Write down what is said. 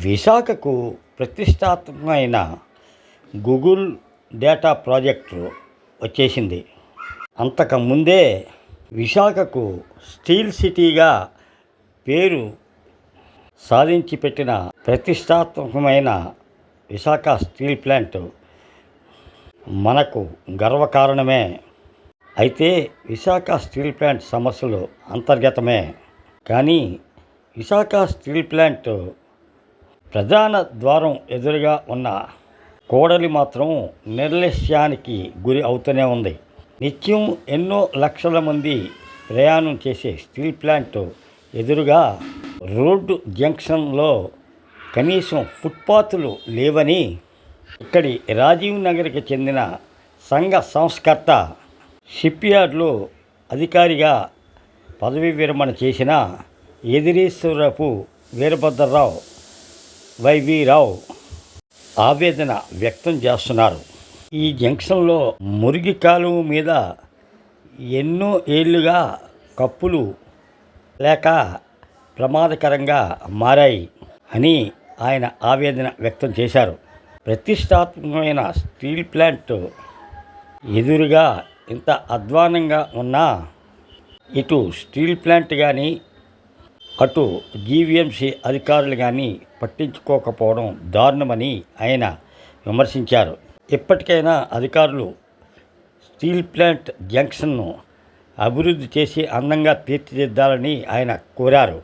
విశాఖకు ప్రతిష్టాత్మకమైన Google data project వచ్చేసింది. అంతకుముందే విశాఖకు స్టీల్ సిటీగా పేరు సాధించి పెట్టిన ప్రతిష్టాత్మకమైన విశాఖ స్టీల్ ప్లాంట్ మనకు గర్వకారణమే. అయితే విశాఖ స్టీల్ ప్లాంట్ సమస్యలు అంతర్గతమే. కానీ విశాఖ స్టీల్ ప్లాంట్ ప్రధాన ద్వారం ఎదురుగా ఉన్న కూడలి మాత్రం నిర్లక్ష్యానికి గురి అవుతూనే ఉంది. నిత్యం ఎన్నో లక్షల మంది ప్రయాణం చేసే స్టీల్ ప్లాంట్ ఎదురుగా రోడ్డు జంక్షన్లో కనీసం ఫుట్పాత్లు లేవని ఇక్కడి రాజీవ్ నగర్కి చెందిన సంఘ సంస్కర్త షిప్యార్డ్లో అధికారిగా పదవీ విరమణ చేసిన ఎదిరేశ్వరపు వీరభద్రరావు వైవీరావు ఆవేదన వ్యక్తం చేస్తున్నారు. ఈ జంక్షన్లో మురికి కాలువ మీద ఎన్నో ఏళ్లుగా కప్పులు లేక ప్రమాదకరంగా మారాయి అని ఆయన ఆవేదన వ్యక్తం చేశారు. ప్రతిష్టాత్మకమైన స్టీల్ ప్లాంట్ ఎదురుగా ఇంత అధ్వానంగా ఉన్నా ఇటు స్టీల్ ప్లాంట్ కానీ అటు జీవీఎంసీ అధికారులు కానీ పట్టించుకోకపోవడం దారుణమని ఆయన విమర్శించారు. ఇప్పటికైనా అధికారులు స్టీల్ ప్లాంట్ జంక్షన్ను అభివృద్ధి చేసి అందంగా తీర్చిదిద్దాలని ఆయన కోరారు.